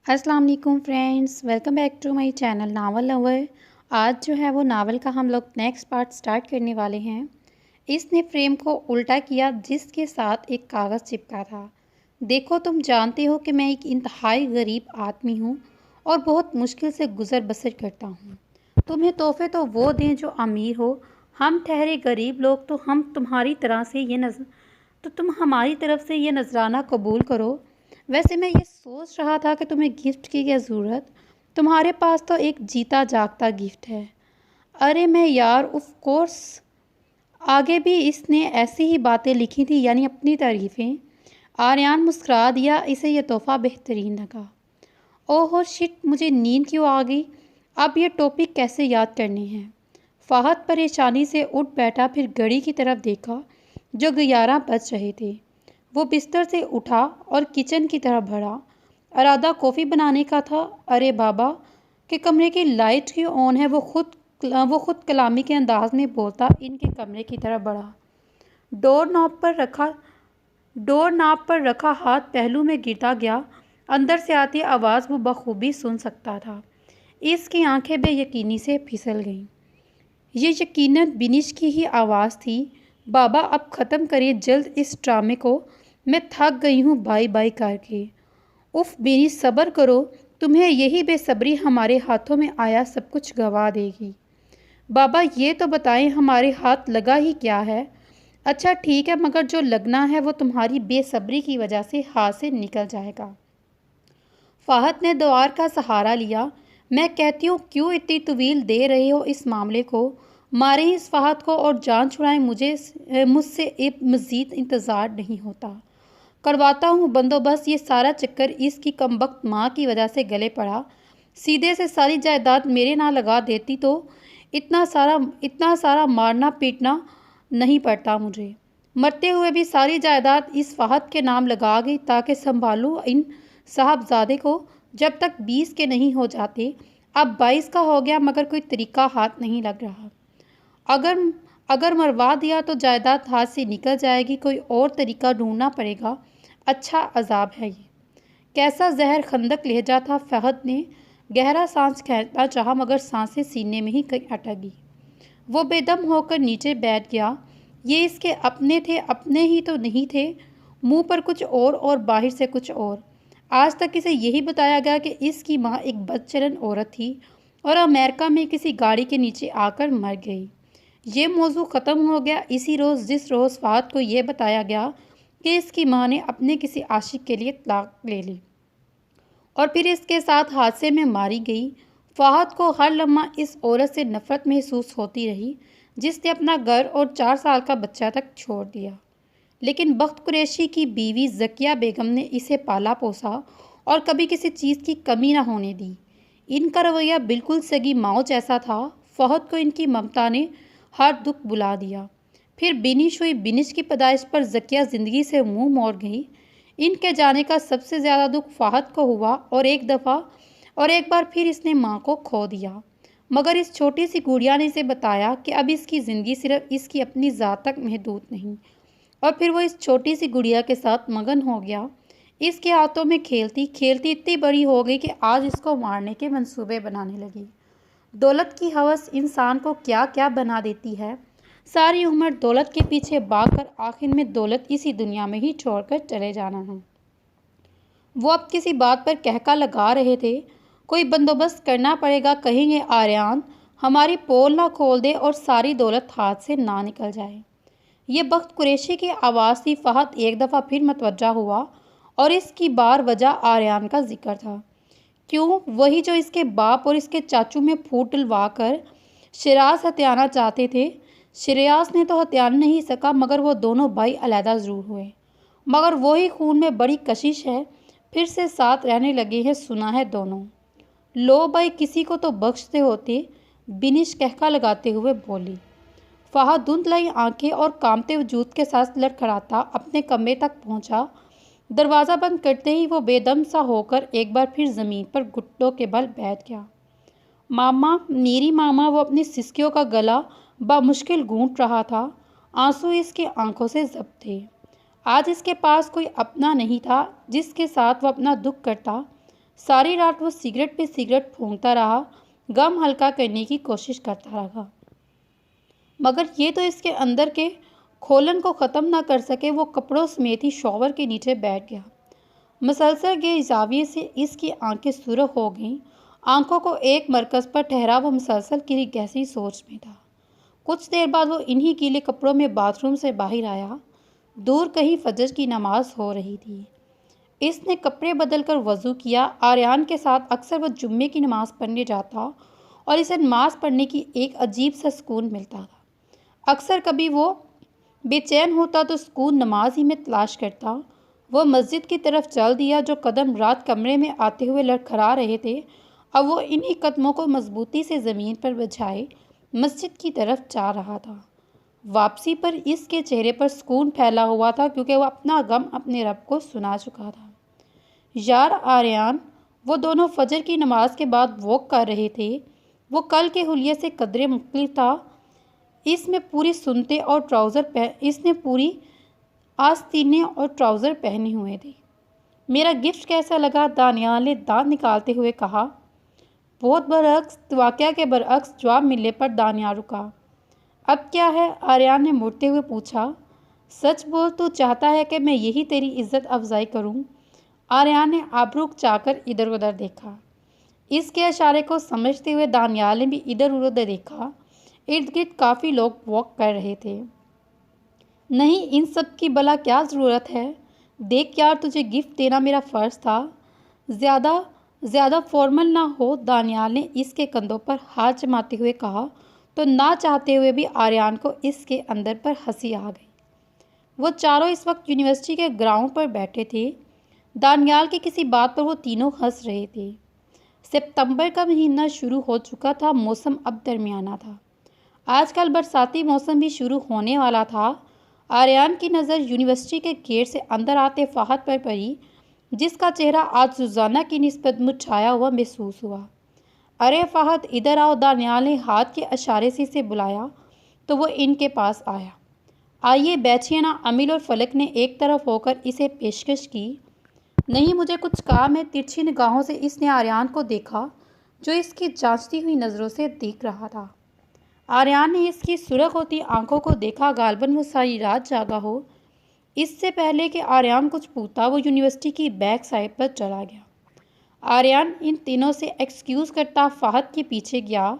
अस्सलाम वालेकुम friends, welcome back to my channel novel lover. आज जो है वो नावल का हम लोग नेक्स्ट पार्ट स्टार्ट करने वाले हैं। इसने फ्रेम को उल्टा किया जिसके साथ एक कागज़ चिपका था। देखो, तुम जानते हो कि मैं एक इंतहाई गरीब आदमी हूँ और बहुत मुश्किल से गुज़र बसर करता हूँ। तुम्हें तोहफे तो वो दें जो अमीर हो, हम ठहरे गरीब लोग तो हम तुम्हारी तरह से ये नज़र तो तुम हमारी तरफ से ये नजराना कबूल करो। वैसे मैं ये सोच रहा था कि तुम्हें गिफ्ट की क्या ज़रूरत, तुम्हारे पास तो एक जीता जागता गिफ्ट है। अरे मैं यार, ऑफ कोर्स। आगे भी इसने ऐसी ही बातें लिखी थी, यानी अपनी तारीफ़ें। आर्यान मुस्कुरा दिया, इसे यह तोहफ़ा बेहतरीन लगा। ओहो शिट, मुझे नींद क्यों आ गई। अब ये टॉपिक कैसे याद करने हैं। फ़हद परेशानी से उठ बैठा, फिर घड़ी की तरफ देखा जो 11 बज रहे थे। वो बिस्तर से उठा और किचन की तरफ बढ़ा। इरादा कॉफ़ी बनाने का था। अरे बाबा के कमरे की लाइट क्यों ऑन है। वो खुद कलामी के अंदाज में बोलता इनके कमरे की तरफ बढ़ा। डोर नॉब पर रखा डोर नाप पर रखा हाथ पहलू में गिरता गया। अंदर से आती आवाज़ वो बखूबी सुन सकता था। इसकी आंखें बेयकीनी से फिसल गईं। ये यकीनन बिनिश की ही आवाज़ थी। बाबा अब ख़त्म करिए जल्द इस ड्रामे को, मैं थक गई हूँ बाई बाई करके। उफ बिनिश, सब्र करो, तुम्हें यही बेसब्री हमारे हाथों में आया सब कुछ गवा देगी। बाबा ये तो बताएं, हमारे हाथ लगा ही क्या है। अच्छा ठीक है, मगर जो लगना है वो तुम्हारी बेसब्री की वजह से हाथ से निकल जाएगा। फ़हद ने द्वार का सहारा लिया। मैं कहती हूँ क्यों इतनी तवील दे रहे हो इस मामले को। मारें इस फ़हद को और जान छुड़ाएं मुझसे एक मज़ीद इंतज़ार नहीं होता। करवाता हूँ बंदोबस्त। ये सारा चक्कर इसकी कमबख्त माँ की वजह से गले पड़ा। सीधे से सारी जायदाद मेरे ना लगा देती तो इतना सारा मारना पीटना नहीं पड़ता मुझे। मरते हुए भी सारी जायदाद इस फ़हद के नाम लगा गई ताकि संभालूं इन साहबजादे को जब तक 20 के नहीं हो जाते। अब 22 का हो गया मगर कोई तरीका हाथ नहीं लग रहा। अगर अगर मरवा दिया तो जायदाद हाथ से निकल जाएगी, कोई और तरीका ढूंढना पड़ेगा। अच्छा अजाब है ये। कैसा जहर खंदक लहजा था। फ़हद ने गहरा सांस खींचना चाहा मगर सांसें सीने में ही कहीं अटक गई। वो बेदम होकर नीचे बैठ गया। ये इसके अपने थे, अपने ही तो नहीं थे। मुंह पर कुछ और बाहर से कुछ और। आज तक इसे यही बताया गया कि इसकी माँ एक बदचलन औरत थी और अमेरिका में किसी गाड़ी के नीचे आकर मर गई। ये मौजू ख़त्म हो गया इसी रोज़ जिस रोज़ फ़हद को यह बताया गया कि इसकी माँ ने अपने किसी आशिक के लिए तलाक ले ली और फिर इसके साथ हादसे में मारी गई। फ़हद को हर लम्हा इस औरत से नफ़रत महसूस होती रही जिसने अपना घर और 4 साल का बच्चा तक छोड़ दिया। लेकिन बख्त कुरैशी की बीवी ज़किया बेगम ने इसे पाला पोसा और कभी किसी चीज़ की कमी न होने दी। इनका रवैया बिल्कुल सगी माओ जैसा था। फ़हद को इनकी ममता ने हर दुख बुला दिया। फिर बिनिश हुई। बिनिश की पैदाइश पर ज़किया ज़िंदगी से मुंह मोड़ गई। इनके जाने का सबसे ज़्यादा दुख फ़हद को हुआ और एक बार फिर इसने माँ को खो दिया। मगर इस छोटी सी गुड़िया ने इसे बताया कि अब इसकी ज़िंदगी सिर्फ इसकी अपनी ज़ात तक महदूद नहीं। और फिर वो इस छोटी सी गुड़िया के साथ मगन हो गया। इसके हाथों में खेलती खेलती इतनी बड़ी हो गई कि आज इसको मारने के मंसूबे बनाने लगी। दौलत की हवस इंसान को क्या क्या बना देती है। सारी उम्र दौलत के पीछे भागकर आखिर में दौलत इसी दुनिया में ही छोड़कर चले जाना है। वो अब किसी बात पर कहका लगा रहे थे। कोई बंदोबस्त करना पड़ेगा, कहेंगे आर्यान हमारी पोल ना खोल दे और सारी दौलत हाथ से ना निकल जाए। ये बख्त कुरैशी की आवाज़ थी। फ़हद एक दफ़ा फिर मतवज्जा हुआ और इसकी बार वजह आर्यान का जिक्र था। क्यों, वही जो इसके बाप और इसके चाचू में फूट डलवा कर शिराज हत्याना चाहते थे। शिराज ने तो हत्यान नहीं सका मगर वो दोनों भाई अलहदा ज़रूर हुए। मगर वही खून में बड़ी कशिश है, फिर से साथ रहने लगे हैं सुना है दोनों। लो भाई, किसी को तो बख्शते होते, बिनिश कहका लगाते हुए बोली। फ़हद धुंधलाई आंखें और कांपते वजूद के साथ लड़खड़ाता अपने कमरे तक पहुंचा। दरवाज़ा बंद करते ही वो बेदम सा होकर एक बार फिर ज़मीन पर घुटनों के बल बैठ गया। मामा, मेरी मामा, वो अपनी सिसकियों का गला बामुश्किल गूंथ रहा था। आंसू इसकी आंखों से ज़ब्त थे। आज इसके पास कोई अपना नहीं था जिसके साथ वो अपना दुख करता। सारी रात वो सिगरेट पे सिगरेट फूंकता रहा, गम हल्का करने की कोशिश करता रहा, मगर ये तो इसके अंदर के खोलन को ख़त्म ना कर सके। वो कपड़ों समेत ही शॉवर के नीचे बैठ गया। मुसलसल के जाविये से इसकी आंखें सुरख हो गईं। आंखों को एक मरकज़ पर ठहरा वो मुसलसल की गहरी सोच में था। कुछ देर बाद वो इन्हीं गीले कपड़ों में बाथरूम से बाहर आया। दूर कहीं फजर की नमाज हो रही थी। इसने कपड़े बदलकर वज़ू किया। आर्यान के साथ अक्सर वो जुम्मे की नमाज़ पढ़ने जाता और इसे नमाज़ पढ़ने की एक अजीब सा सुकून मिलता था। अक्सर कभी वो बेचैन होता तो सुकून नमाज ही में तलाश करता। वो मस्जिद की तरफ चल दिया। जो कदम रात कमरे में आते हुए लड़खड़ा रहे थे, अब वो इन्हीं कदमों को मजबूती से ज़मीन पर बिछाए मस्जिद की तरफ जा रहा था। वापसी पर इसके चेहरे पर सुकून फैला हुआ था, क्योंकि वो अपना गम अपने रब को सुना चुका था। यार आर्यान, वो दोनों फजर की नमाज के बाद वॉक कर रहे थे। वो कल के हुलिये से कदरे मुख्तलिफ था। इसने पूरी आस्तीनें और ट्राउज़र पहने हुए थे। मेरा गिफ्ट कैसा लगा? दानियाल ने दांत निकालते हुए कहा। बहुत बरअक्स। वाक़या के बरअक्स जवाब मिलने पर दानियाल रुका। अब क्या है? आर्यान ने मुड़ते हुए पूछा। सच बोल, तू चाहता है कि मैं यही तेरी इज़्ज़त अफजाई करूं? आर्यान ने आबरू चाकर इधर उधर देखा। इसके इशारे को समझते हुए दानियाल ने भी इधर उधर देखा। इर्द गिर्द काफ़ी लोग वॉक कर रहे थे। नहीं, इन सब की भला क्या ज़रूरत है? देख यार, तुझे गिफ्ट देना मेरा फ़र्ज़ था। ज़्यादा फॉर्मल ना हो। दानियाल ने इसके कंधों पर हाथ जमाते हुए कहा तो ना चाहते हुए भी आर्यान को इसके अंदर पर हंसी आ गई। वो चारों इस वक्त यूनिवर्सिटी के ग्राउंड पर बैठे थे। दानियाल की किसी बात पर वो तीनों हंस रहे थे। सितंबर का महीना शुरू हो चुका था। मौसम अब दरमियाना था। आजकल बरसाती मौसम भी शुरू होने वाला था। आर्यान की नज़र यूनिवर्सिटी के गेट से अंदर आते फ़हद पर पड़ी, जिसका चेहरा आज रोज़ाना की निस्बत मुरझाया हुआ महसूस हुआ। अरे फ़हद, इधर आओ। दानियाल ने हाथ के इशारे से इसे बुलाया तो वो इनके पास आया। आइए बैठिए ना। अमील और फलक ने एक तरफ होकर इसे पेशकश की। नहीं, मुझे कुछ काम है। तिरछी निगाहों से इसने आर्यान को देखा, जो इसकी जांचती हुई नज़रों से देख रहा था। आर्यान ने इसकी सुर्ख होती आंखों को देखा। गालबन वो सारी रात जागा हो। इससे पहले कि आर्यान कुछ पूछता, वो यूनिवर्सिटी की बैक साइड पर चला गया। आर्यान इन तीनों से एक्सक्यूज़ करता फ़हद के पीछे गया।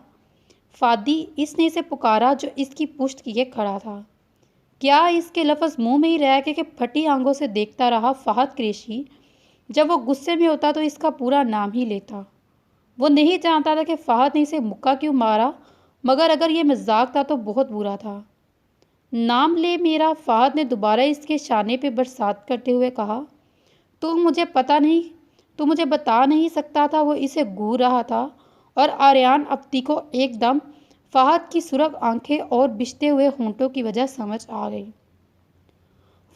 फ़ादी, इसने इसे पुकारा, जो इसकी पुश्त किए खड़ा था। क्या? इसके लफ्ज़ मुंह में ही रह गए कि फटी आंखों से देखता रहा। फ़हद कुरैशी जब वो गुस्से में होता तो इसका पूरा नाम ही लेता। वो नहीं जानता था कि फ़हद ने इसे मुक्का क्यों मारा, मगर अगर ये मजाक था तो बहुत बुरा था। नाम ले मेरा। फ़हद ने दोबारा इसके शाने पे बरसात करते हुए कहा। तू मुझे बता नहीं सकता था। वो इसे घूर रहा था और आर्यान अफ्ती को एकदम फ़हद की सुर्ख आंखें और बिछते हुए होंठों की वजह समझ आ गई।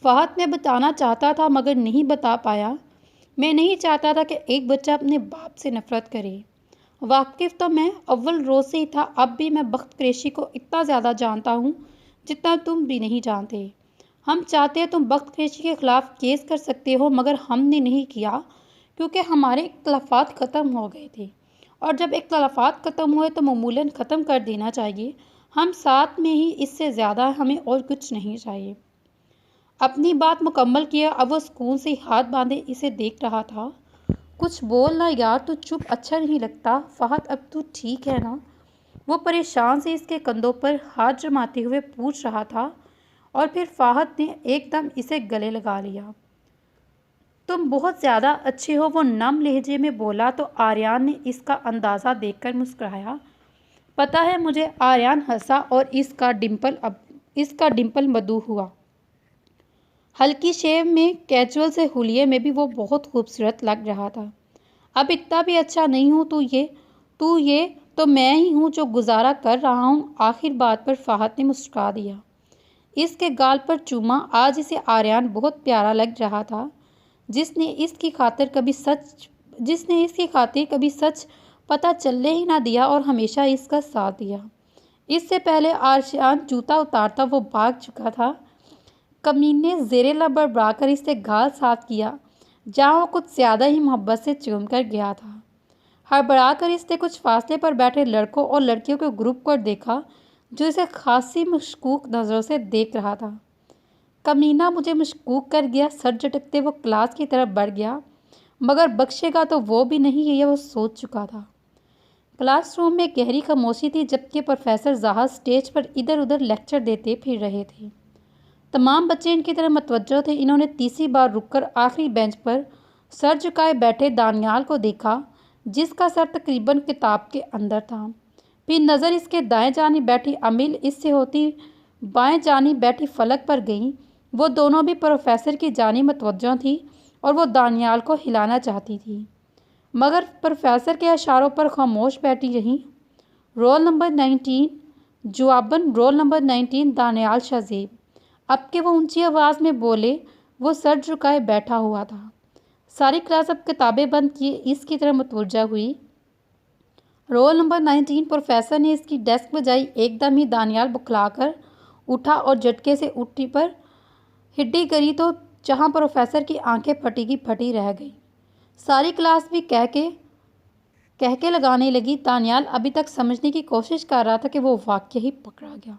फ़हद ने बताना चाहता था मगर नहीं बता पाया। मैं नहीं चाहता था कि एक बच्चा अपने बाप से नफ़रत करे। वाकिफ़ तो मैं अव्वल रोज़ से ही था। अब भी मैं बख्त कुरैशी को इतना ज़्यादा जानता हूँ जितना तुम भी नहीं जानते। हम चाहते हैं तुम बख्त कुरैशी के ख़िलाफ़ केस कर सकते हो, मगर हमने नहीं किया क्योंकि हमारे इख्तलाफ़ात ख़त्म हो गए थे, और जब इख्तलाफ़ात ख़त्म हुए तो मामूलन ख़त्म कर देना चाहिए। हम साथ में ही, इससे ज़्यादा हमें और कुछ नहीं चाहिए। अपनी बात मुकम्मल किया। अब वो सुकून से हाथ बांधे इसे देख रहा था। कुछ बोल ना यार, तू चुप अच्छा नहीं लगता। फ़हद, अब तू ठीक है ना? वो परेशान से इसके कंधों पर हाथ जमाते हुए पूछ रहा था, और फिर फ़हद ने एकदम इसे गले लगा लिया। तुम बहुत ज़्यादा अच्छे हो, वो नम लहजे में बोला तो आर्यान ने इसका अंदाज़ा देखकर मुस्कुराया। पता है मुझे। आर्यान हंसा और इसका डिम्पल मधु हुआ। हल्की शेव में, कैजुअल से हुलिये में भी वो बहुत खूबसूरत लग रहा था। अब इतना भी अच्छा नहीं हूँ। तू ये तो मैं ही हूँ जो गुजारा कर रहा हूँ। आखिर बात पर फ़हद ने मुस्कुरा दिया। इसके गाल पर चूमा। आज इसे आर्यान बहुत प्यारा लग रहा था, जिसने इसकी खातिर कभी सच पता चलने ही ना दिया और हमेशा इसका साथ दिया। इससे पहले आर्यान जूता उतारता वो भाग चुका था। कमीने ज़ेरे लब बड़बड़ाकर इससे गाल साफ किया। जहाँ वो कुछ ज़्यादा ही मोहब्बत से चूम कर गया था। हड़बड़ाकर इसने कुछ फासले पर बैठे लड़कों और लड़कियों के ग्रुप को देखा जो इसे खासी मशकूक नज़रों से देख रहा था। कमीना मुझे मशकूक कर गया। सर झटकते वो क्लास की तरफ बढ़ गया, मगर बख्शेगा तो वो भी नहीं, ये वो सोच चुका था। क्लासरूम में गहरी खामोशी थी, जबकि प्रोफेसर ज़ाहद स्टेज पर इधर उधर लेक्चर देते फिर रहे थे। तमाम बच्चे इनकी तरह मतवज्जो थे। इन्होंने तीसरी बार रुककर आखिरी बेंच पर सर झुकाए बैठे दानियाल को देखा, जिसका सर तकरीबन किताब के अंदर था। फिर नज़र इसके दाएं जानी बैठी अमील, इससे होती बाएं जानी बैठी फलक पर गई। वो दोनों भी प्रोफेसर की जानी मतवज्जो थी और वो दानियाल को हिलाना चाहती थी, मगर प्रोफेसर के इशारों पर खामोश बैठी रहीं। रोल नंबर 19, जवाबन रोल नंबर 19 दानियाल शाज़ेब। अब के वो ऊंची आवाज़ में बोले। वो सर झुकाए बैठा हुआ था। सारी क्लास अब किताबें बंद किए इसकी तरह मुतवज्जा हुई। Role number 19। प्रोफेसर ने इसकी डेस्क बजाई। एकदम ही दानियाल बुखलाकर उठा और झटके से उठी पर हिड्डी करी तो जहाँ प्रोफेसर की आंखें फटी की फटी रह गई। सारी क्लास भी कह के लगाने लगी। दानियाल अभी तक समझने की कोशिश कर रहा था कि वो वाकई ही पकड़ा गया।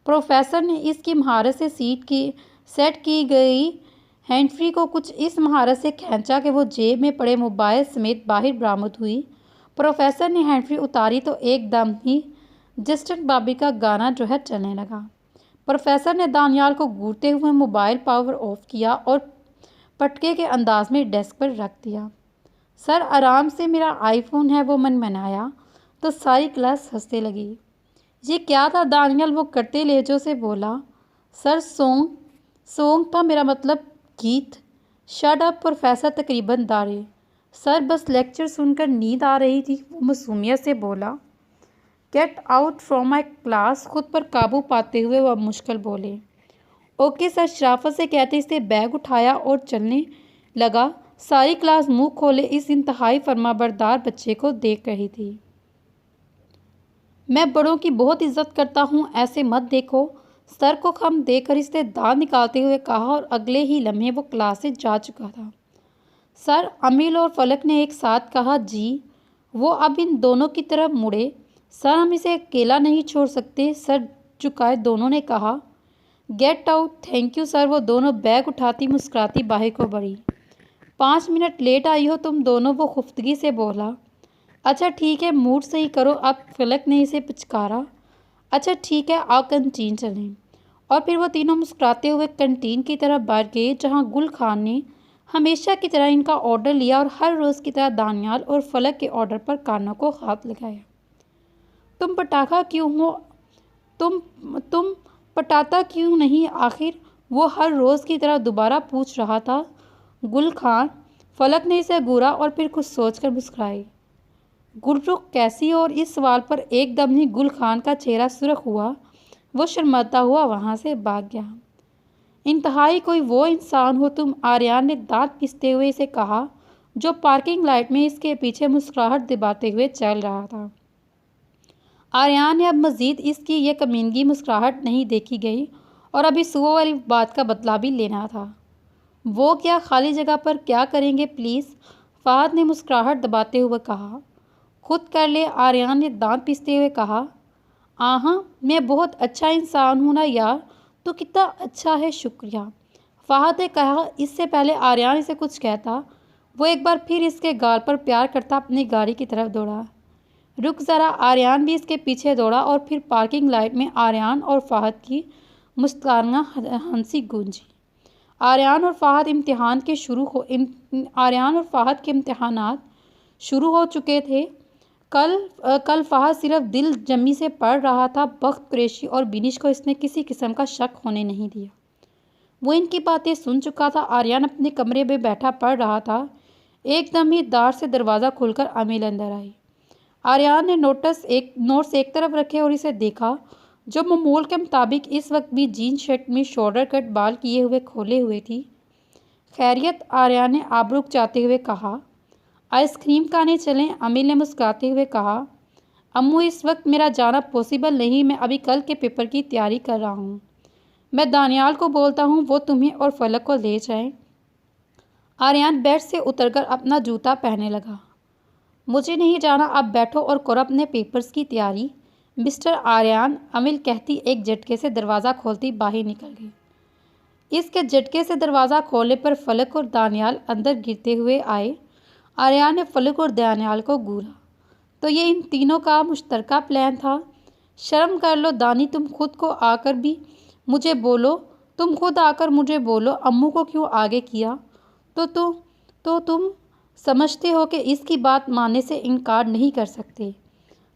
प्रोफेसर ने इसकी महारत से सेट की गई हैंडफ्री को कुछ इस महारत से खींचा कि वो जेब में पड़े मोबाइल समेत बाहर बरामद हुई। प्रोफेसर ने हैंडफ्री उतारी तो एकदम ही जस्टिन बाबी का गाना जो है चलने लगा। प्रोफेसर ने दानियाल को घूरते हुए मोबाइल पावर ऑफ किया और पटके के अंदाज में डेस्क पर रख दिया। सर आराम से, मेरा आईफोन है, वो मनमनाया तो सारी क्लास हंसने लगी। ये क्या था दानियाल, वो करते लहजों से बोला। सर सॉन्ग था, मेरा मतलब गीत। शट अप प्रोफेसर तकरीबन दारे। सर बस लेक्चर सुनकर नींद आ रही थी, वो मासूमियत से बोला। Get out from my class. खुद पर काबू पाते हुए वह मुश्किल बोले। ओके सर, शराफत से कहते इसने बैग उठाया और चलने लगा। सारी क्लास मुंह खोले इस इंतहाई फरमाबरदार बच्चे को देख रही थी। मैं बड़ों की बहुत इज्जत करता हूँ, ऐसे मत देखो। सर को खम देकर इसने दांत निकालते हुए कहा और अगले ही लम्हे वो क्लास से जा चुका था। सर, अमील और फलक ने एक साथ कहा। जी। वो अब इन दोनों की तरफ मुड़े। सर, हम इसे अकेला नहीं छोड़ सकते, सर झुकाए दोनों ने कहा। Get out. Thank you sir. वो दोनों बैग उठाती मुस्कुराती बाहर को बढ़ी। 5 मिनट लेट आई हो तुम दोनों, वो खुफ्तगी से बोला। अच्छा ठीक है, मूड सही करो अब, फलक ने इसे पुचकारा। अच्छा ठीक है, आओ कैंटीन चलें। और फिर वो तीनों मुस्कुराते हुए कैंटीन की तरफ बढ़ गए, जहाँ गुल खान ने हमेशा की तरह इनका ऑर्डर लिया और हर रोज़ की तरह दानियाल और फलक के ऑर्डर पर कानों को हाथ लगाया। तुम पटाखा क्यों हो? तुम पटाता क्यों नहीं आखिर? वो हर रोज़ की तरह दोबारा पूछ रहा था। गुल खान। फलक ने इसे घूरा और फिर कुछ सोचकर मुस्कुराई। गुलरुख कैसी? और इस सवाल पर एकदम ही गुल खान का चेहरा सुर्ख हुआ। वो शर्माता हुआ वहाँ से भाग गया। इंतहाई कोई वो इंसान हो तुम, आर्यन ने दांत पिसते हुए इसे कहा, जो पार्किंग लाइट में इसके पीछे मुस्कुराहट दिखाते हुए चल रहा था। आर्यन ने अब मज़ीद इसकी यह कमीनगी मुस्कुराहट नहीं देखी गई और अभी सुबह वाली बात का बदला भी लेना था। वो क्या, खाली जगह पर क्या करेंगे प्लीज़? फ़हद ने मुस्कुराहट दबाते हुए कहा। खुद कर ले, आर्यन ने दांत पीसते हुए कहा। आहा, मैं बहुत अच्छा इंसान हूँ ना यार, तो कितना अच्छा है, शुक्रिया, फ़हद ने कहा। इससे पहले आर्यन इसे कुछ कहता, वो एक बार फिर इसके गाल पर प्यार करता अपनी गाड़ी की तरफ दौड़ा। रुक ज़रा। आर्यन भी इसके पीछे दौड़ा और फिर पार्किंग लाइट में आर्यन और फ़हद की मुस्कुराना हंसी गूंजी। आर्यन और फ़हद के इम्तिहानात शुरू हो चुके थे। कल फ़हद सिर्फ दिल जमी से पढ़ रहा था। बख्त कुरैशी और बिनिश को इसने किसी किस्म का शक होने नहीं दिया। वो इनकी बातें सुन चुका था। आर्यन अपने कमरे में बैठा पढ़ रहा था। एकदम ही दार से दरवाज़ा खुलकर अमील अंदर आई। आर्यन ने नोट्स एक तरफ रखे और इसे देखा, जो मामूल के मुताबिक इस वक्त भी जीन शर्ट में शोल्डर कट बाल किए हुए खोले हुए थी। खैरियत? आर्यन ने आबरूक चाहते हुए कहा। आइसक्रीम खाने चलें? अमील ने मुस्कुराते हुए कहा। अम्मू, इस वक्त मेरा जाना पॉसिबल नहीं, मैं अभी कल के पेपर की तैयारी कर रहा हूँ। मैं दानियाल को बोलता हूँ वो तुम्हें और फलक को ले जाएं। आर्यन बेड से उतरकर अपना जूता पहनने लगा। मुझे नहीं जाना, अब बैठो और करो अपने पेपर्स की तैयारी। मिस्टर आर्यन, अमिल कहती एक झटके से दरवाज़ा खोलती बाहर निकल गई। इसके झटके से दरवाज़ा खोलने पर फलक और दानियाल अंदर गिरते हुए आए। आर्यन ने फलक और दानियाल को घूरा तो ये इन तीनों का मुश्तरका प्लान था। शर्म कर लो दानी, तुम खुद आकर मुझे बोलो अम्मू को क्यों आगे किया। तो तुम समझते हो कि इसकी बात मानने से इनकार नहीं कर सकते।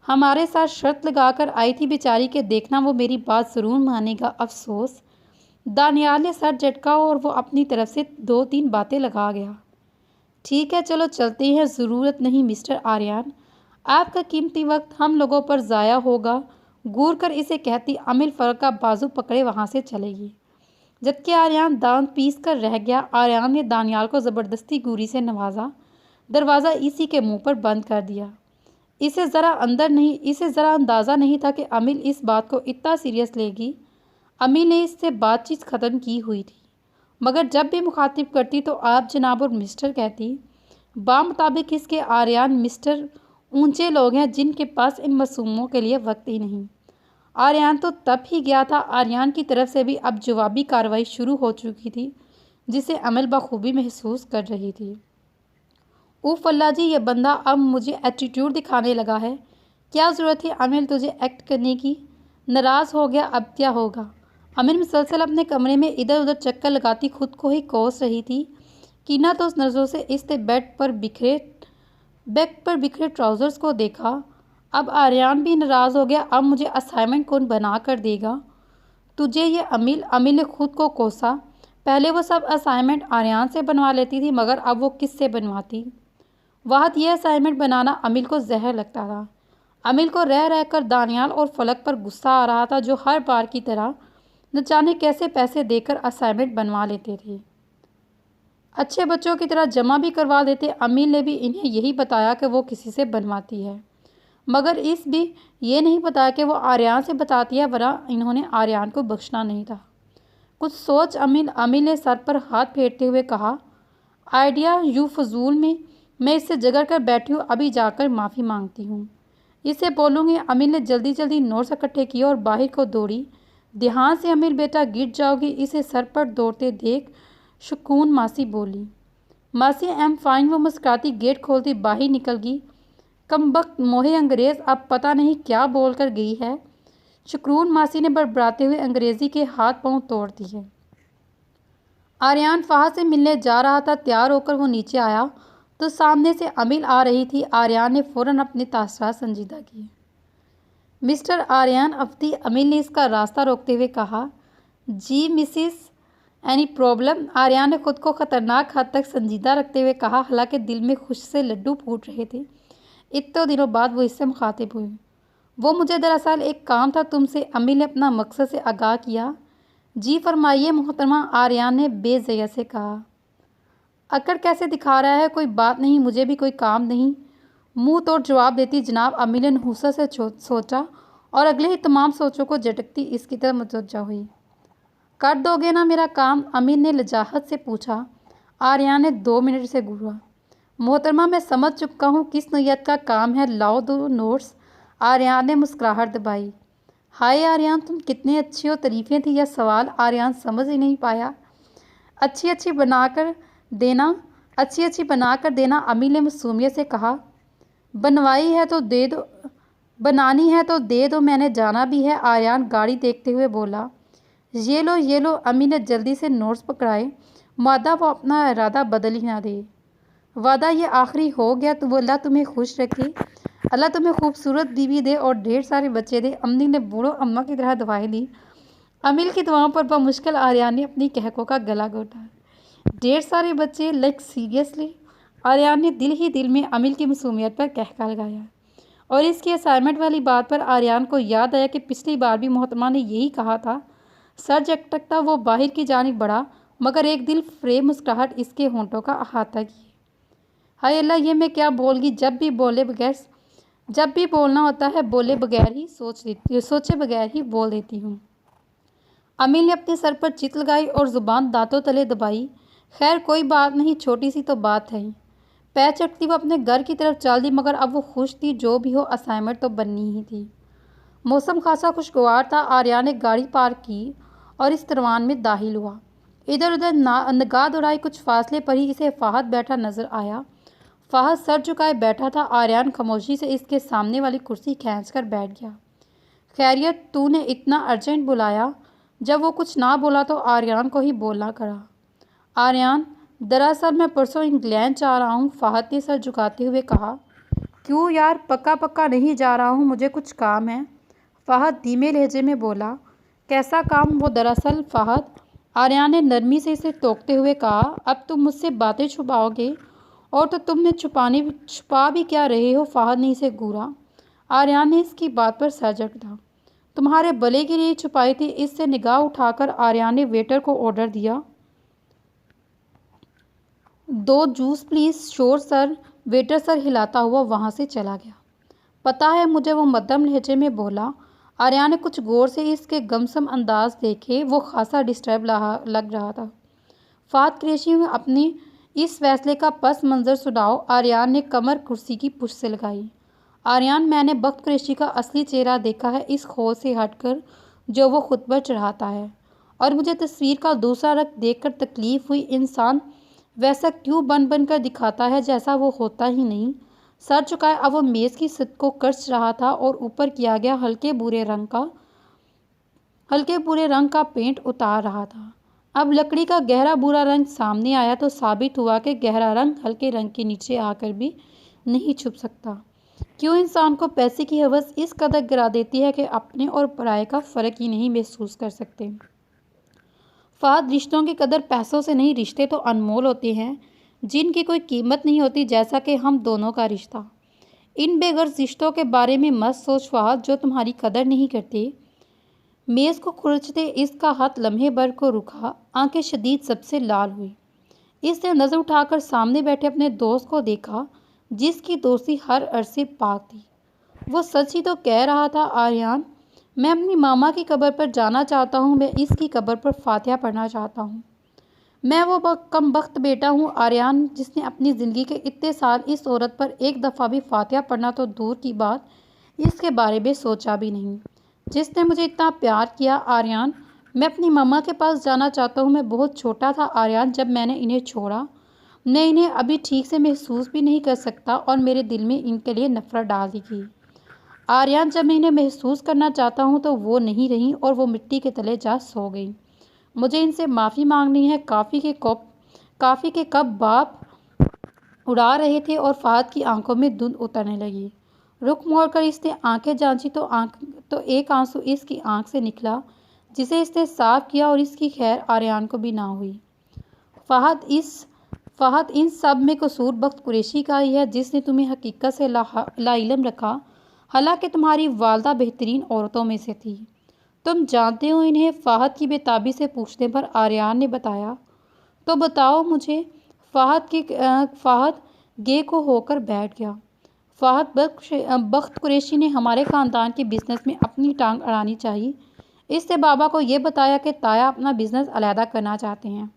हमारे साथ शर्त लगाकर आई थी बेचारी के, देखना वो मेरी बात ज़रूर मानेगा। अफसोस। दानियाल ने सर झटका और वो अपनी तरफ से 2-3 बातें लगा गया। ठीक है, चलो चलते हैं। ज़रूरत नहीं मिस्टर आर्यन, आपका कीमती वक्त हम लोगों पर ज़ाया होगा। घूर कर इसे कहती अमिल फलक का बाजू पकड़े वहाँ से चलेगी, जबकि आर्यन दांत पीस कर रह गया। आर्यन ने दानियाल को ज़बरदस्ती घूरी से नवाजा। दरवाज़ा इसी के मुंह पर बंद कर दिया। इसे ज़रा अंदाज़ा नहीं था कि अमिल इस बात को इतना सीरियस लेगी। अमिल ने इससे बातचीत ख़त्म की हुई थी, मगर जब भी मुखातिब करती तो आप जनाब और मिस्टर कहती। बामुताबिक इसके आर्यन मिस्टर ऊंचे लोग हैं जिनके पास इन मासूमों के लिए वक्त ही नहीं। आर्यन तो तब ही गया था। आर्यन की तरफ से भी अब जवाबी कार्रवाई शुरू हो चुकी थी, जिसे अमिल बखूबी महसूस कर रही थी। उफ़ अल्लाह जी, ये बंदा अब मुझे एटीट्यूड दिखाने लगा है। क्या ज़रूरत थी अमिल तुझे एक्ट करने की? नाराज़ हो गया, अब क्या होगा? अमिल मुसलसल अपने कमरे में इधर उधर चक्कर लगाती खुद को ही कोस रही थी। कीना तो उस नज़रों से इसने बेड पर बिखरे ट्राउज़र्स को देखा। अब आर्यन भी नाराज़ हो गया। अब मुझे असाइनमेंट कौन बना कर देगा? तुझे ये अमिल ने खुद को कोसा। पहले वो सब असाइनमेंट आर्यन से बनवा लेती थी, मगर अब वो किससे बनवाती? वाहद ये असाइनमेंट बनाना अमिल को जहर लगता था। अमिल को रह रह कर दानियाल और फलक पर गुस्सा आ रहा था, जो हर बार की तरह न जाने कैसे पैसे देकर असाइनमेंट बनवा लेते थे। अच्छे बच्चों की तरह जमा भी करवा देते। अमिल ने भी इन्हें यही बताया कि वो किसी से बनवाती है, मगर इस भी ये नहीं बताया कि वो आर्यन से बताती है, वरना इन्होंने आर्यन को बख्शना नहीं था। कुछ सोच अमिल ने सर पर हाथ फेरते हुए कहा, आइडिया यू फजूल में, मैं इससे जगड़ कर बैठी हूँ, अभी जाकर माफ़ी मांगती हूँ। इसे बोलूँगी। अमिल ने जल्दी जल्दी नोट्स इकट्ठे किए और बाहर को दौड़ी। ध्यान से अमिल बेटा, गिर जाओगी। इसे सर पर दौड़ते देख सुकून मासी बोली। मासी आई एम फाइन, वो मुस्कुराती गेट खोलती बाहर निकल गई। कमबख्त मोहे अंग्रेज़, अब पता नहीं क्या बोल कर गई है। सुकून मासी ने बड़बड़ाते हुए अंग्रेज़ी के हाथ पांव तोड़ दिए। आर्यन फ़ाहा से मिलने जा रहा था। तैयार होकर वो नीचे आया तो सामने से अमिल आ रही थी। आर्यन ने फ़ौरन अपने तासरात संजीदा किए। मिस्टर आर्यन अफ्ती, अमिल ने इसका रास्ता रोकते हुए कहा। जी मिसिस, एनी प्रॉब्लम? आर्यन ने खुद को ख़तरनाक हद तक संजीदा रखते हुए कहा, हालांकि दिल में खुश से लड्डू फूट रहे थे। इतने दिनों बाद वो इससे मुखातिब हुई। वो मुझे दरअसल एक काम था तुमसे, अमिल ने अपना मकसद से आगाह किया। जी फरमाइए मोहतरमा, आर्यन ने बेज़िया से कहा। अकड़ कैसे दिखा रहा है? कोई बात नहीं, मुझे भी कोई काम नहीं, मुंह तोड़ जवाब देती जनाब। अमिल ने नहुसा से सोचा और अगले ही तमाम सोचों को झटकती इसकी तरफ मुतवज्जा हुई। कर दोगे ना मेरा काम? अमिल ने लजाहत से पूछा। आर्यन ने 2 मिनट से घूरा। मोहतरमा, मैं समझ चुका हूँ किस नौयत का काम है, लाओ 2 नोट्स। आर्यन ने मुस्कुराहट दबाई। हाय आर्यन, तुम कितनी अच्छी हो। तारीफ़ें थी या सवाल? आर्यन समझ ही नहीं पाया। अच्छी अच्छी बनाकर देना, अमिल ने मासूमियत से कहा। बनानी है तो दे दो, मैंने जाना भी है। आर्यन गाड़ी देखते हुए बोला। ये लो। अमिल ने जल्दी से नोट्स पकड़ाए। मादा वो अपना इरादा बदल ही ना दे। वादा ये आखिरी हो गया तो अल्लाह तुम्हें खुश रखे, अल्लाह तुम्हें खूबसूरत बीवी दे और ढेर सारे बच्चे दे। अमिल ने बूढ़ो अम्मा की तरह दुआएं दी। अमिल की दुआओं पर बमुश्किल आर्यन ने अपनी कहकों का गला घोटा। ढेर सारे बच्चे, लाइक सीरियसली? आर्यन ने दिल ही दिल में अमिल की मासूमियत पर कहका लगाया। और इसकी असाइनमेंट वाली बात पर आर्यन को याद आया कि पिछली बार भी मोहतरमा ने यही कहा था। सर झटकता वो बाहर की जानिब बढ़ा, मगर एक दिल फ्रेब मुस्कुराहट इसके होंठों का अहाता किए। हाय अल्लाह, ये मैं क्या बोल गई? जब भी बोलना होता है सोचे बगैर ही बोल देती हूँ। अमिल ने अपने सर पर चित लगाई और ज़ुबान दांतों तले दबाई। खैर कोई बात नहीं, छोटी सी तो बात है ही। पैर चटती वो अपने घर की तरफ चल दी, मगर अब वो खुश थी। जो भी हो, असाइनमेंट तो बननी ही थी। मौसम खासा खुशगवार था। आर्या ने गाड़ी पार्क की और इस तरवान में दाखिल हुआ। इधर उधर निगाह दौड़ाई। कुछ फासले पर ही इसे फाहद बैठा नजर आया। फाहद सर झुकाए बैठा था। आर्यन खामोशी से इसके सामने वाली कुर्सी खींचकर बैठ गया। खैरियत, तूने इतना अर्जेंट बुलाया? जब वो कुछ ना बोला तो आर्यन को ही बोलना करा। आर्यन, दरअसल मैं परसों इंग्लैंड जा रहा हूँ, फाहद ने सर झुकाते हुए कहा। क्यों यार? पक्का पक्का नहीं जा रहा हूँ, मुझे कुछ काम है, फाहद धीमे लहजे में बोला। कैसा काम? वो दरअसल फाहद, आर्यन ने नरमी से इसे टोकते हुए कहा, अब तुम मुझसे बातें छुपाओगे? और तो तुमने छुपा भी क्या रहे हो? फाहद ने इसे घूरा। आर्यन ने इसकी बात पर सर झटका। तुम्हारे भले के लिए छुपाई थी। इससे निगाह उठाकर आर्यन ने वेटर को ऑर्डर दिया। 2 juice please. Sure sir. Waiter sir हिलाता हुआ वहाँ से चला गया। पता है मुझे, वो मध्यम लहजे में बोला। आर्यन ने कुछ गौर से इसके गमसम अंदाज देखे। वो खासा डिस्टर्ब लग रहा था। फात क्रेशी में अपने इस फैसले का पस मंज़र सुनाओ। आर्यन ने कमर कुर्सी की पुश से लगाई। आर्यन, मैंने बख्त कुरैशी का असली चेहरा देखा है, इस खौफ से हटकर जो वो खुद पर चढ़ाता है। और मुझे तस्वीर का दूसरा रंग देखकर तकलीफ हुई। इंसान वैसा क्यों बन कर दिखाता है जैसा वो होता ही नहीं। सर झुकाए अब वो मेज़ की छत को कर्च रहा था और ऊपर किया गया हल्के भूरे रंग का पेंट उतार रहा था। अब लकड़ी का गहरा भूरा रंग सामने आया तो साबित हुआ कि गहरा रंग हल्के रंग के नीचे आकर भी नहीं छुप सकता। क्यों इंसान को पैसे की हवस इस कदर गिरा देती है कि अपने और पराये का फ़र्क ही नहीं महसूस कर सकते। फाद, रिश्तों की कदर पैसों से नहीं, रिश्ते तो अनमोल होते हैं जिनकी कोई कीमत नहीं होती, जैसा कि हम दोनों का रिश्ता। इन बेगर्ज रिश्तों के बारे में मत सोच फाद, जो तुम्हारी कदर नहीं करते। मेज़ को खुरचते इसका हाथ लम्हे भर को रुका। आंखें शदीद सबसे लाल हुई। इसने नज़र उठाकर सामने बैठे अपने दोस्त को देखा, जिसकी दोस्ती हर अरसे पाक थी। वो सच ही तो कह रहा था। आर्यन, मैं अपनी मामा की कब्र पर जाना चाहता हूँ। मैं इसकी कब्र पर फातिहा पढ़ना चाहता हूँ। मैं वो कम बख्त बेटा हूँ आर्यन, जिसने अपनी ज़िंदगी के इतने साल इस औरत पर एक दफ़ा भी फातिहा पढ़ना तो दूर की बात, इसके बारे में सोचा भी नहीं, जिसने मुझे इतना प्यार किया। आर्यन, मैं अपनी मम्मा के पास जाना चाहता हूँ। मैं बहुत छोटा था आर्यन जब मैंने इन्हें छोड़ा। मैं इन्हें अभी ठीक से महसूस भी नहीं कर सकता और मेरे दिल में इनके लिए नफ़रत डाल दी गई। आर्यन, जब मैं इन्हें महसूस करना चाहता हूँ तो वो नहीं रही और वो मिट्टी के तले जा सो गई। मुझे इनसे माफ़ी मांगनी है। काफ़ी के कप बाप उड़ा रहे थे और फाहद की आंखों में धुंध उतरने लगी। रुख मोड़कर इसने आंखें जांची तो एक आंसू इसकी आंख से निकला, जिसे इसने साफ किया और इसकी खैर आर्यन को भी ना हुई। फाहद, इन सब में कसूर बख्त कुरैशी का ही है, जिसने तुम्हें हकीकत से लाइलम रखा। हालांकि तुम्हारी वालदा बेहतरीन औरतों में से थी। तुम जानते हो इन्हें? फाहद की बेताबी से पूछने पर आर्यन ने बताया। तो बताओ मुझे। फाहद गे को होकर बैठ गया। बख्त कुरैशी ने हमारे ख़ानदान के बिज़नेस में अपनी टांग अड़ानी चाहिए। इसने बाबा को ये बताया कि ताया अपना बिज़नेस अलहदा करना चाहते हैं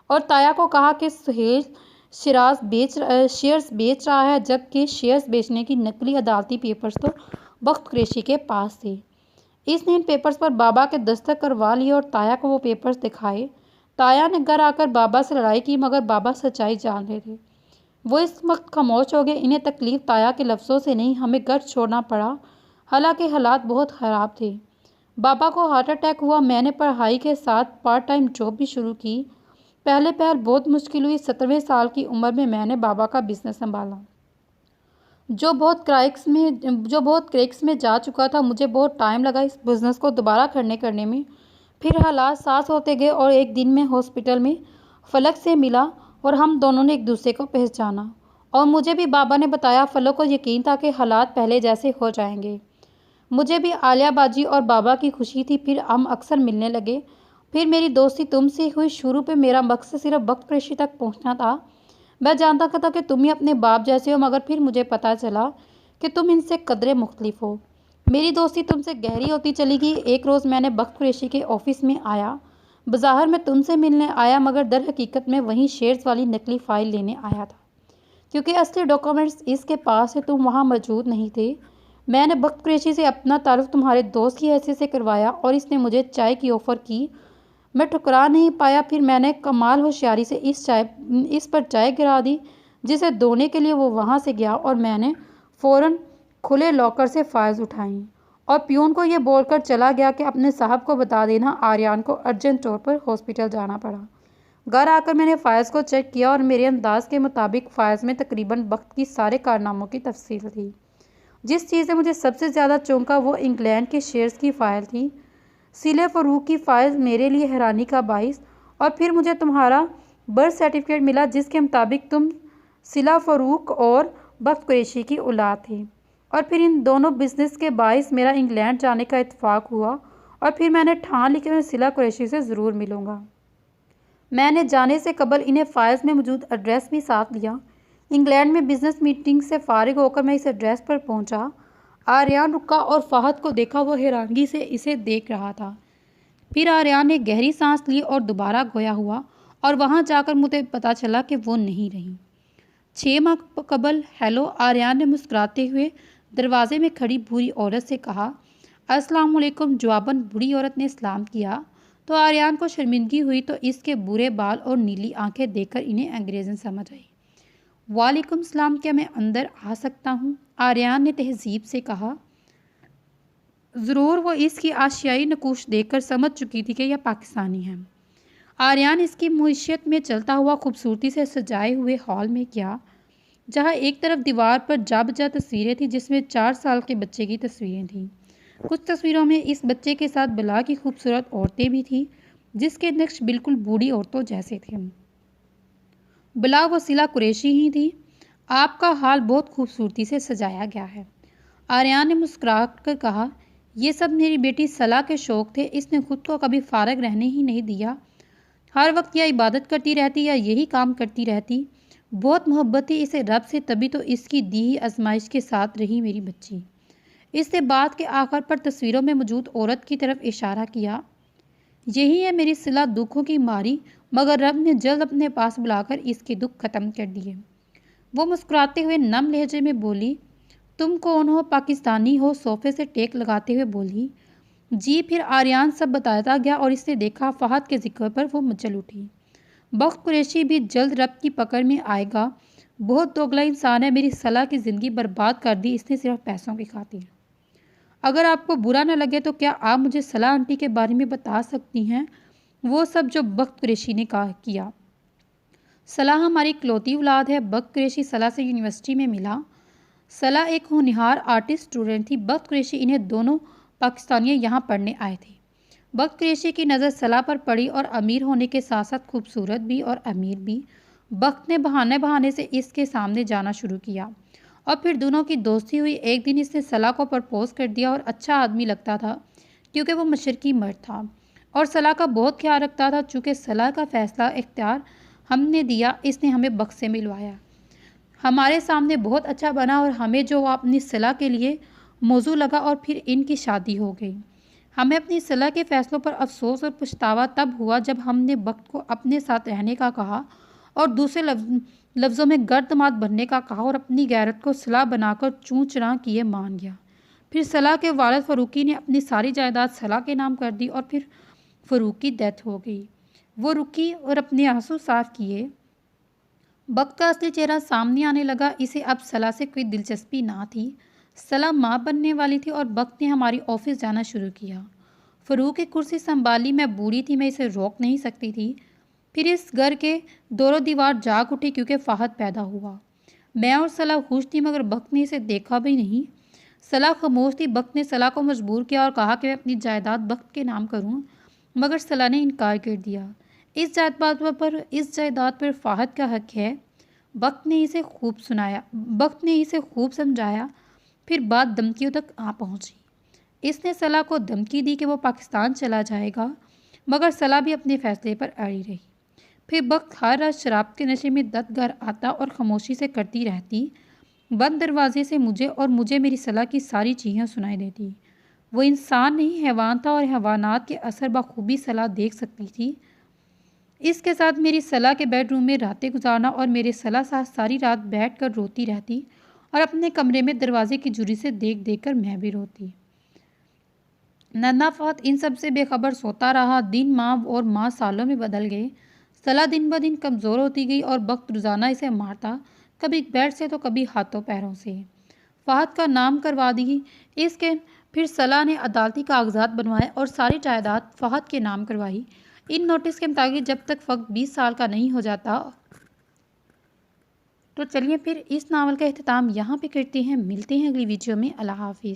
और ताया को कहा कि सुहेल शेयर्स बेच रहा है, जबकि शेयर्स बेचने की नकली अदालती पेपर्स तो बख्त कुरैशी के पास थे। इसने इन पेपर्स पर बाबा के दस्तखत करवा लिए और ताया को वो पेपर्स दिखाए। ताया ने घर आकर बाबा से लड़ाई की, मगर बाबा सच्चाई जान रहे थे। वो इस वक्त खामोश हो गए। इन्हें तकलीफ़ ताया के लफ्ज़ों से नहीं, हमें घर छोड़ना पड़ा। हालांकि हालात बहुत ख़राब थे। बाबा को हार्ट अटैक हुआ। मैंने पढ़ाई के साथ पार्ट टाइम जॉब भी शुरू की। पहले बहुत मुश्किल हुई। 17वें साल की उम्र में मैंने बाबा का बिज़नेस संभाला, जो बहुत क्रैक्स में जा चुका था। मुझे बहुत टाइम लगा इस बिज़नेस को दोबारा करने में। फिर हालात सास होते गए और एक दिन मैं हॉस्पिटल में फलक से मिला और हम दोनों ने एक दूसरे को पहचाना। और मुझे भी बाबा ने बताया। फलक को यकीन था कि हालात पहले जैसे हो जाएंगे। मुझे भी आलिया बाजी और बाबा की खुशी थी। फिर हम अक्सर मिलने लगे। फिर मेरी दोस्ती तुमसे हुई। शुरू पे मेरा मकसद सिर्फ बख्त कुरैशी तक पहुंचना था। मैं जानता था कि तुम ही अपने बाप जैसे हो, मगर फिर मुझे पता चला कि तुम इनसे कदरे मुख्तलिफ हो। मेरी दोस्ती तुमसे गहरी होती चली गई। एक रोज़ मैंने बख्त कुरैशी के ऑफिस में आया। बाज़ार में तुमसे मिलने आया, मगर दर हकीकत में वहीं शेयर्स वाली नकली फ़ाइल लेने आया था, क्योंकि असली डॉक्यूमेंट्स इसके पास है। तुम वहाँ मौजूद नहीं थे। मैंने बख्त कुरैशी से अपना तारुफ तुम्हारे दोस्त की हैसियत से करवाया और इसने मुझे चाय की ऑफ़र की। मैं ठुकरा नहीं पाया। फिर मैंने कमाल होशियारी से इस पर चाय गिरा दी, जिसे धोने के लिए वो वहाँ से गया और मैंने फ़ौरन खुले लॉकर से फ़ाइल्स उठाईं और पियून को ये बोलकर चला गया कि अपने साहब को बता देना आर्यन को अर्जेंट तौर पर हॉस्पिटल जाना पड़ा। घर आकर मैंने फ़ाइल्स को चेक किया और मेरे अंदाज़ के मुताबिक फ़ाइल्स में तकरीबन वक्त की सारे कारनामों की तफसील थी। जिस चीज़ ने मुझे सबसे ज़्यादा चौंका वो इंग्लैंड के शेयर्स की फ़ाइल थी। सिले फ़रूक की फ़ाइल मेरे लिए हैरानी का बाइस। और फिर मुझे तुम्हारा बर्थ सर्टिफिकेट मिला, जिसके मुताबिक तुम सिला फ़रूक और बख्त कुरैशी की औलाद थे। और फिर इन दोनों बिजनेस के बाइस मेरा इंग्लैंड जाने का इत्तेफाक हुआ और फिर मैंने ठान ली कि मैं सिला कुरैशी से ज़रूर मिलूँगा। मैंने जाने से कबल इन्हें फ़ाइल्स में मौजूद एड्रेस भी साथ लिया। इंग्लैंड में बिज़नेस मीटिंग से फ़ारिग होकर मैं इस एड्रेस पर पहुंचा। आर्यन रुका और फ़हद को देखा। वो हैरानगी से इसे देख रहा था। फिर आर्यन ने गहरी सांस ली और दोबारा गोया हुआ और वहां जाकर मुझे पता चला कि वो नहीं रही। 6 माह कबल। हेलो, आर्यन ने मुस्कुराते हुए दरवाजे में खड़ी बूढ़ी औरत से कहा। अस्सलाम वालेकुम। जवाबन बूढ़ी औरत ने सलाम किया तो आर्यन को शर्मिंदगी हुई, तो इसके बुरे बाल और नीली आंखें देखकर इन्हें अंग्रेज़न समझ आई। वालेकुम सलाम, क्या मैं अंदर आ सकता हूँ? आर्यन ने तहज़ीब से कहा। ज़रूर। वो इसकी आशियाई नकूश देखकर समझ चुकी थी कि यह पाकिस्तानी है। आर्यन इसकी मुइशत में चलता हुआ खूबसूरती से सजाए हुए हॉल में गया, जहाँ एक तरफ दीवार पर जा बजा तस्वीरें थीं, जिसमें 4 साल के बच्चे की तस्वीरें थीं। कुछ तस्वीरों में इस बच्चे के साथ बला की खूबसूरत औरतें भी थीं, जिसके नक्श बिल्कुल बूढ़ी औरतों जैसे थे। बला वो सिला कुरैशी ही थी। आपका हाल बहुत खूबसूरती से सजाया गया है। आर्यन ने मुस्कुरा कर कहा। ये सब मेरी बेटी सला के शौक़ थे। इसने खुद को कभी फारग रहने ही नहीं दिया। हर वक्त या इबादत करती रहती या यही काम करती रहती। बहुत मोहब्बत थी इसे रब से, तभी तो इसकी दी ही आजमाइश के साथ रही मेरी बच्ची। इसने बात के आखिर पर तस्वीरों में मौजूद औरत की तरफ इशारा किया। यही है मेरी सिला, दुखों की मारी, मगर रब ने जल्द अपने पास बुलाकर इसके दुख खत्म कर दिए। वो मुस्कुराते हुए नम लहजे में बोली। तुम कौन हो? पाकिस्तानी हो? सोफे से टेक लगाते हुए बोली। जी। फिर आर्यन सब बताता गया और इसने देखा फ़हद के जिक्र पर वो मचल उठी। बख्त कुरैशी भी जल्द रब की पकड़ में आएगा। बहुत दोगला इंसान है। मेरी सलाह की ज़िंदगी बर्बाद कर दी इसने सिर्फ पैसों की खातिर। अगर आपको बुरा न लगे तो क्या आप मुझे सलाह आंटी के बारे में बता सकती हैं? वो सब जो बख्त कुरैशी ने किया। सलाह हमारी इकलौती औलाद है। बख्त कुरैशी सलाह से यूनिवर्सिटी में मिला। सलाह एक होनहार आर्टिस्ट स्टूडेंट थी। बख्त कुरैशी इन्हें दोनों पाकिस्तानियाँ यहाँ पढ़ने आए थे। बख्त कुरैशी की नज़र सलाह पर पड़ी और अमीर होने के साथ साथ खूबसूरत भी और अमीर भी। बख्त ने बहाने बहाने से इसके सामने जाना शुरू किया और फिर दोनों की दोस्ती हुई। एक दिन इसने सलाह को प्रपोज़ कर दिया और अच्छा आदमी लगता था क्योंकि वो मशरकी मर्द था और सलाह का बहुत ख्याल रखता था। चूँकि सलाह का फ़ैसला इख्तियार हमने दिया, इसने हमें बख्त से मिलवाया। हमारे सामने बहुत अच्छा बना और हमें जो अपनी सलाह के लिए मौजू लगा और फिर इनकी शादी हो गई। हमें अपनी सलाह के फ़ैसलों पर अफसोस और पछतावा तब हुआ जब हमने बख्त को अपने साथ रहने का कहा और दूसरे लफ्ज़ों में गर्दमात बनने का कहा और अपनी गैरत को सलाह बनाकर चूँ चरां किए मान गया। फिर सलाह के वालिद फ़रूकी ने अपनी सारी जायदाद सलाह के नाम कर दी और फिर फ़रूक की डेथ हो गई। वो रुकी और अपने आंसू साफ किए। बख्त का असली चेहरा सामने आने लगा। इसे अब सलाह से कोई दिलचस्पी ना थी। सलाह माँ बनने वाली थी और बख्त ने हमारी ऑफिस जाना शुरू किया। फ़रूक की कुर्सी संभाली। मैं बूढ़ी थी, मैं इसे रोक नहीं सकती थी। फिर इस घर के दोनों दीवार जाग उठी क्योंकि फ़हद पैदा हुआ। मैं और सलाह खुश थी, मगर बख्त ने इसे देखा भी नहीं। सलाह खामोश थी। बख्त ने सलाह को मजबूर किया और कहा कि मैं अपनी जायदाद बख्त के नाम करूं, मगर सलाह ने इनकार कर दिया। इस जायदाद पर फ़हद का हक है। बख्त ने इसे खूब समझाया। फिर बात धमकियों तक आ पहुंची। इसने सलाह को धमकी दी कि वो पाकिस्तान चला जाएगा, मगर सलाह भी अपने फ़ैसले पर अड़ी रही। फिर बख्त हर रात शराब के नशे में दत्त घर आता और खामोशी से करती रहती। बंद दरवाजे से मुझे मेरी सलाह की सारी चीज़ें सुनाई देती। वो इंसान नहीं हैवान था और हैवानात के असर बखूबी सलाह देख सकती थी। इसके साथ मेरी सलाह के बेडरूम में रातें गुजारना और मेरे सलाह साथ सारी रात बैठकर रोती रहती और अपने कमरे में दरवाजे की झुर्री से देख देख कर मैं भी रोती। नन्ना फहद इन सब से बेखबर सोता रहा। दिन माह और माह सालों में बदल गए। सलाह दिन ब दिन कमज़ोर होती गई और वक्त रोज़ाना इसे मारता, कभी बेड से तो कभी हाथों पैरों से। फहद का नाम करवा दी। इसके फिर सलाह ने अदालती कागजात बनवाए और सारी जायदाद फहद के नाम करवाई। इन नोटिस के मुताबिक जब तक फ़कत 20 साल का नहीं हो जाता। तो चलिए फिर इस नावल का अख्ताम यहाँ पे करते हैं। मिलते हैं अगली वीडियो में। अल्लाह हाफिज़।